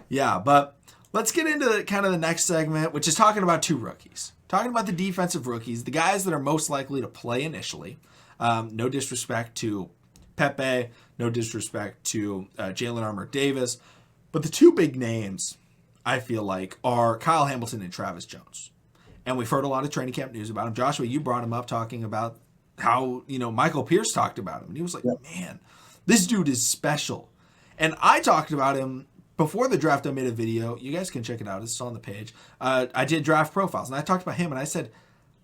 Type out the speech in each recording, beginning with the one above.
Yeah, but let's get into kind of the next segment, which is talking about two rookies. Talking about the defensive rookies, the guys that are most likely to play initially. No disrespect to Pepe, no disrespect to Jalen Armour-Davis, but the two big names I feel like are Kyle Hamilton and Travis Jones. And we've heard a lot of training camp news about him. Joshua, you brought him up talking about how, Michael Pierce talked about him. And he was like, Yeah. man, this dude is special. And I talked about him before the draft. I made a video. You guys can check it out. It's on the page. I did draft profiles, and I talked about him, and I said,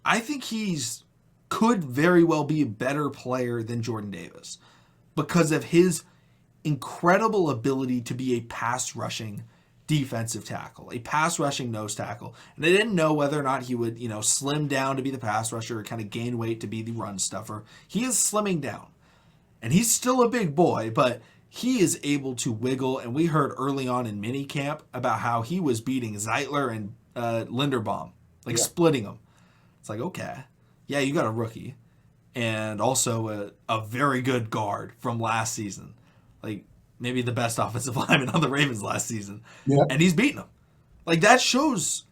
I think he's could very well be a better player than Jordan Davis because of his incredible ability to be a pass rushing defensive tackle, a pass rushing nose tackle. And I didn't know whether or not he would, slim down to be the pass rusher or kind of gain weight to be the run stuffer. He is slimming down. And he's still a big boy, but he is able to wiggle. And we heard early on in minicamp about how he was beating Zeitler and Linderbaum, like Yeah. splitting them. It's like, okay, yeah, you got a rookie and also a very good guard from last season. Like maybe the best offensive lineman on the Ravens last season. Yeah. And he's beating them. Like that shows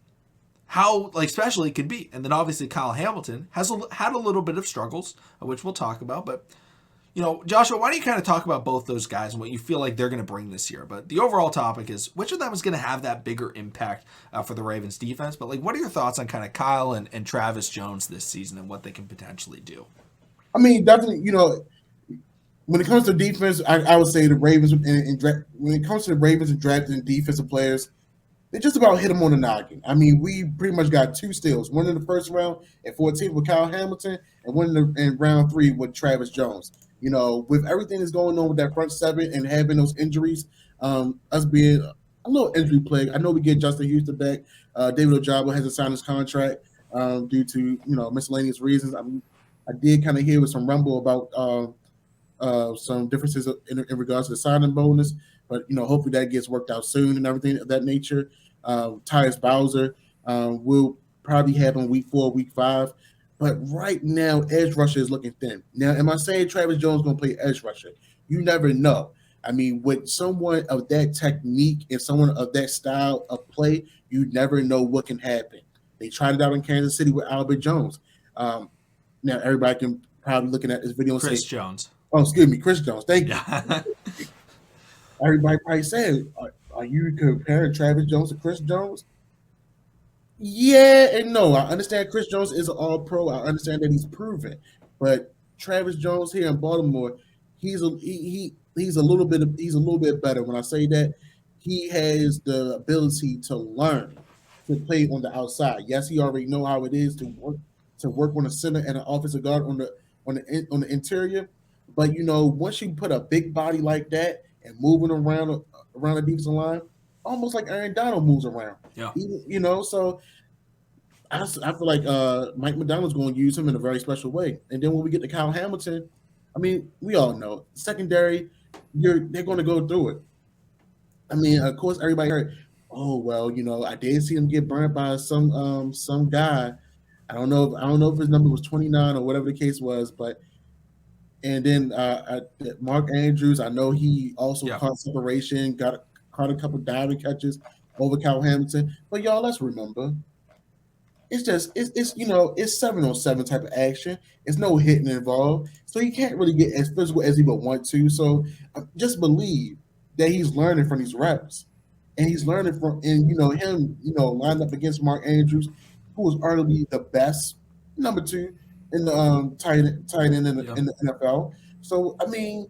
how special he can be. And then obviously Kyle Hamilton had a little bit of struggles, which we'll talk about. But Joshua, why don't you kind of talk about both those guys and what you feel like they're going to bring this year? But the overall topic is which of them is going to have that bigger impact for the Ravens defense? But what are your thoughts on kind of Kyle and Travis Jones this season and what they can potentially do? I mean, definitely, when it comes to defense, I would say the Ravens, when it comes to the Ravens and drafting defensive players, they just about hit them on the noggin. I mean, we pretty much got two steals, one in the first round at 14 with Kyle Hamilton and one in round 3 with Travis Jones. With everything that's going on with that front seven and having those injuries, us being a little injury plague. I know we get Justin Houston back. David Ojabo hasn't signed his contract due to miscellaneous reasons. I did kind of hear with some rumble about some differences in regards to the signing bonus, but hopefully that gets worked out soon and everything of that nature. Tyus Bowser will probably happen week 4, week 5. But right now, edge rusher is looking thin. Now, am I saying Travis Jones going to play edge rusher? You never know. I mean, with someone of that technique and someone of that style of play, you never know what can happen. They tried it out in Kansas City with Albert Jones. Now, everybody can probably looking at this video and say, Chris Jones. "Oh, excuse me, Chris Jones. Thank you." Yeah. Everybody probably said, "Are you comparing Travis Jones to Chris Jones?" Yeah and no. I understand Chris Jones is an all pro. I understand that he's proven. But Travis Jones here in Baltimore, he's a little bit better. When I say that, he has the ability to learn to play on the outside. Yes, he already know how it is to work on the center and an offensive guard on the interior. But once you put a big body like that and moving around the defensive line, almost like Aaron Donald moves around. Yeah. So I feel like Mike McDonald's going to use him in a very special way. And then when we get to Kyle Hamilton, I mean, we all know secondary, they're going to go through it. I mean, of course, everybody heard, oh well, I did see him get burned by some guy. I don't know if his number was 29 or whatever the case was, but and then Mark Andrews, I know he also Yeah. caught separation, caught a couple diving catches over Kyle Hamilton. But y'all, let's remember, it's 7-on-7 type of action. It's no hitting involved, so he can't really get as physical as he would want to. So just believe that he's learning from these reps, and he's learning from him lined up against Mark Andrews, who was arguably the best number 2 in the tight end Yeah. in the NFL. So I mean,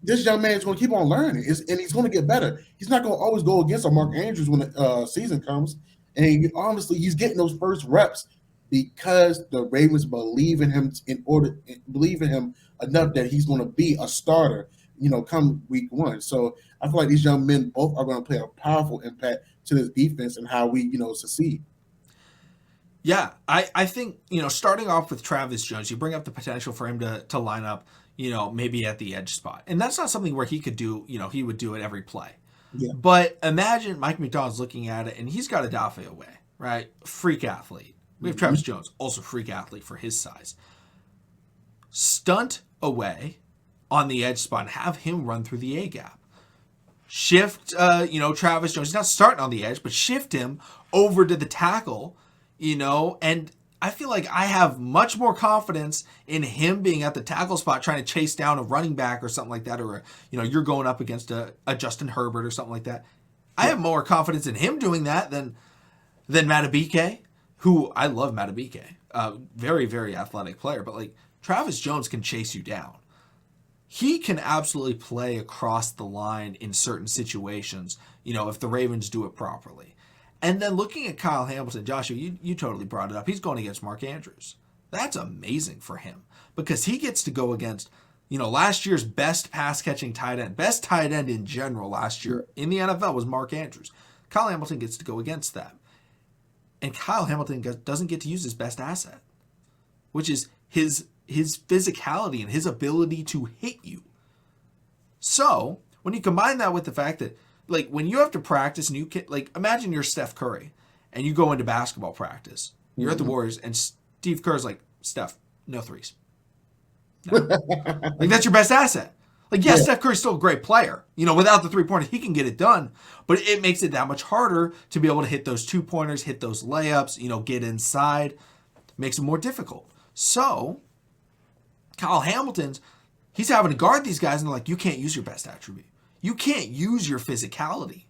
this young man is going to keep on learning, and he's going to get better. He's not going to always go against a Mark Andrews when the season comes. And honestly, he's getting those first reps because the Ravens believe in him believe in him enough that he's going to be a starter, come week 1. So I feel like these young men both are going to play a powerful impact to this defense and how we, succeed. Yeah, I think, starting off with Travis Jones, you bring up the potential for him to line up, maybe at the edge spot. And that's not something where he could do, he would do it every play. Yeah. But imagine Mike McDonald's looking at it, and he's got Adafe away, right? Freak athlete. We have Travis Jones, also freak athlete for his size. Stunt away on the edge spot and have him run through the A gap. shift, Travis Jones. He's not starting on the edge, but shift him over to the tackle, and I feel like I have much more confidence in him being at the tackle spot trying to chase down a running back or something like that, or, you're going up against a Justin Herbert or something like that. I have more confidence in him doing that than Matabike, who I love Matabike. Very, very athletic player, but like Travis Jones can chase you down. He can absolutely play across the line in certain situations, if the Ravens do it properly. And then looking at Kyle Hamilton, Joshua, you totally brought it up. He's going against Mark Andrews. That's amazing for him because he gets to go against, last year's best pass-catching tight end, best tight end in general last year in the NFL was Mark Andrews. Kyle Hamilton gets to go against that. And Kyle Hamilton doesn't get to use his best asset, which is his physicality and his ability to hit you. So when you combine that with the fact that, like, when you have to practice and you can, like, imagine you're Steph Curry and you go into basketball practice. You're at the Warriors and Steve Kerr's like, Steph, no threes. No. Like, that's your best asset. Like, yes, Steph Curry's still a great player. Without the three-pointers, he can get it done. But it makes it that much harder to be able to hit those two-pointers, hit those layups, get inside. Makes it more difficult. So Kyle Hamilton's, he's having to guard these guys and they're like, you can't use your best attribute. You can't use your physicality.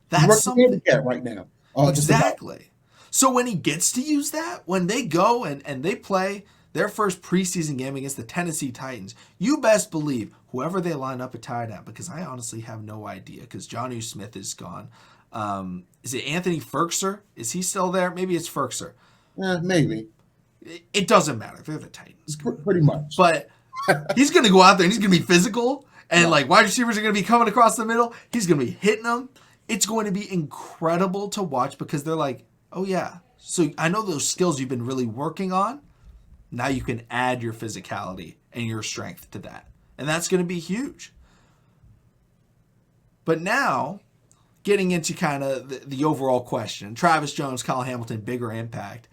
That's something right now. Exactly. So when he gets to use that, when they go and they play their first preseason game against the Tennessee Titans, you best believe whoever they line up at tight end, because I honestly have no idea because Jonnu Smith is gone. Is it Anthony Ferkser? Is he still there? Maybe it's Ferkser. Maybe. It doesn't matter. They're the Titans. Pretty much. But he's going to go out there and he's going to be physical. And like wide receivers are going to be coming across the middle. He's going to be hitting them. It's going to be incredible to watch because they're like, oh yeah. So I know those skills you've been really working on. Now you can add your physicality and your strength to that. And that's going to be huge. But now, getting into kind of the overall question, Travis Jones, Kyle Hamilton, bigger impact.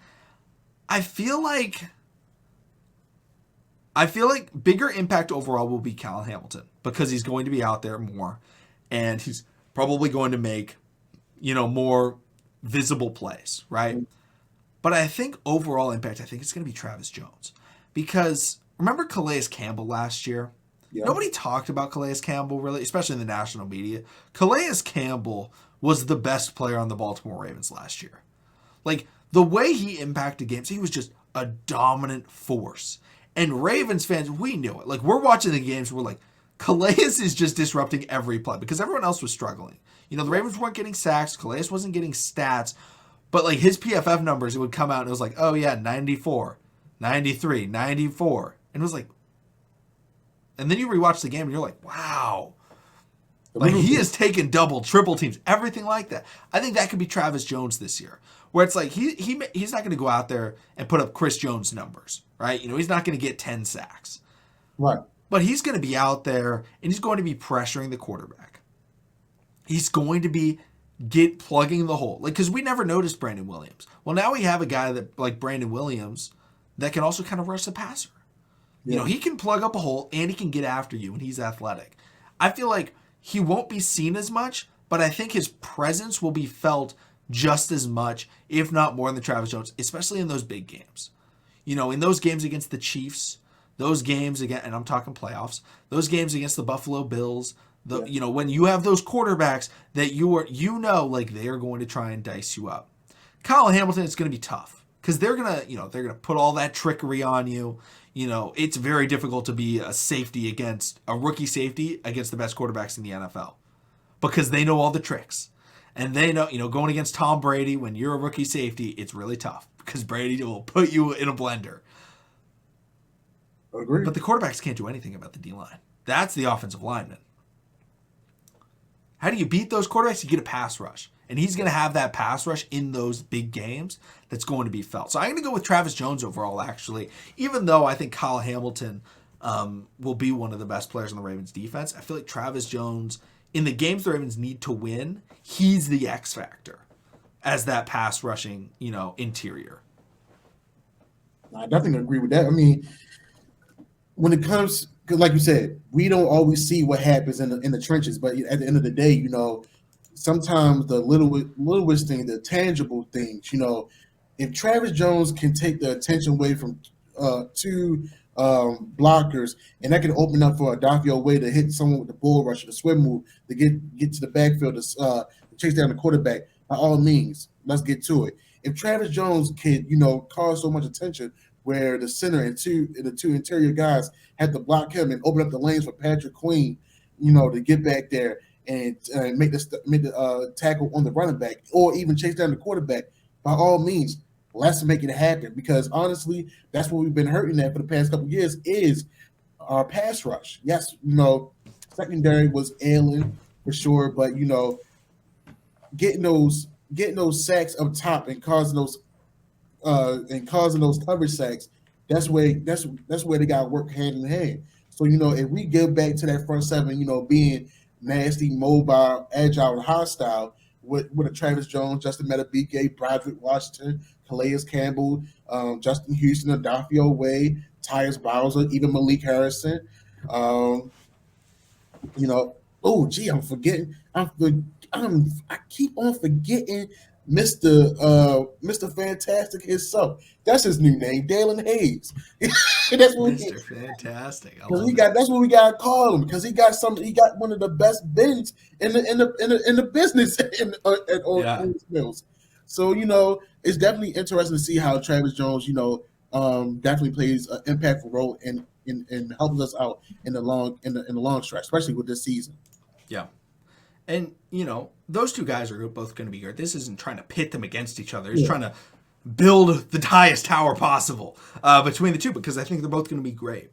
I feel like bigger impact overall will be Kyle Hamilton because he's going to be out there more and he's probably going to make, more visible plays, right? But I think overall impact, I think it's going to be Travis Jones because remember Calais Campbell last year? Yeah. Nobody talked about Calais Campbell really, especially in the national media. Calais Campbell was the best player on the Baltimore Ravens last year. Like the way he impacted games, he was just a dominant force. And Ravens fans, we knew it. Like, we're watching the games, we're like, Calais is just disrupting every play because everyone else was struggling. The Ravens weren't getting sacks. Calais wasn't getting stats. But, like, his PFF numbers, it would come out and it was like, oh, yeah, 94, 93, 94. And it was like, and then you rewatch the game and you're like, wow. Like, he has taken double, triple teams, everything like that. I think that could be Travis Jones this year. Where it's like, he's not going to go out there and put up Chris Jones numbers, right? He's not going to get 10 sacks. Right. But he's going to be out there and he's going to be pressuring the quarterback. He's going to be plugging the hole. Like, because we never noticed Brandon Williams. Well, now we have a guy that like Brandon Williams that can also kind of rush the passer. Yeah. He can plug up a hole and he can get after you and he's athletic. I feel like he won't be seen as much, but I think his presence will be felt just as much, if not more than Travis Jones, especially in those big games. In those games against the Chiefs, those games again, and I'm talking playoffs, those games against the Buffalo Bills, when you have those quarterbacks that like they are going to try and dice you up. Kyle Hamilton, it's going to be tough because they're going to put all that trickery on you. It's very difficult to be a rookie safety against the best quarterbacks in the NFL because they know all the tricks. And they know, going against Tom Brady when you're a rookie safety, it's really tough because Brady will put you in a blender. Agreed. But the quarterbacks can't do anything about the D-line. That's the offensive lineman. How do you beat those quarterbacks? You get a pass rush. And he's going to have that pass rush in those big games that's going to be felt. So I'm going to go with Travis Jones overall, actually. Even though I think Kyle Hamilton will be one of the best players on the Ravens defense, I feel like Travis Jones, in the games the Ravens need to win, he's the X factor as that pass rushing, interior. I definitely agree with that. I mean, when it comes like you said, we don't always see what happens in the trenches, but at the end of the day, sometimes the littlest thing, the tangible things, if Travis Jones can take the attention away from two blockers, and that can open up for a Dafio Way to hit someone with the bull rush or the swim move to get to the backfield to chase down the quarterback, by all means, let's get to it. If Travis Jones can, cause so much attention where the center and the two interior guys had to block him and open up the lanes for Patrick Queen, to get back there and make the tackle on the running back, or even chase down the quarterback, by all means, let's make it happen. Because honestly, that's what we've been hurting at for the past couple of years is our pass rush. Yes, secondary was ailing for sure, but getting those sacks up top and causing those coverage sacks, that's where they got to work hand in hand. So if we get back to that front seven, being nasty, mobile, agile, and hostile with a Travis Jones, Justin Metabike, Broderick Washington, Calais Campbell, Justin Houston, Adafio Way, Tyus Bowser, even Malik Harrison. I'm forgetting. I keep on forgetting Mr. Fantastic himself. That's his new name, Dalen Hayes. That's what Mr. Fantastic. That's what we gotta call him, because he got one of the best bends in the business at Ole Mills. So it's definitely interesting to see how Travis Jones definitely plays an impactful role in helping us out in the long stretch, especially with this season. Yeah. And, those two guys are both going to be great. This isn't trying to pit them against each other. It's trying to build the highest tower possible between the two, because I think they're both going to be great.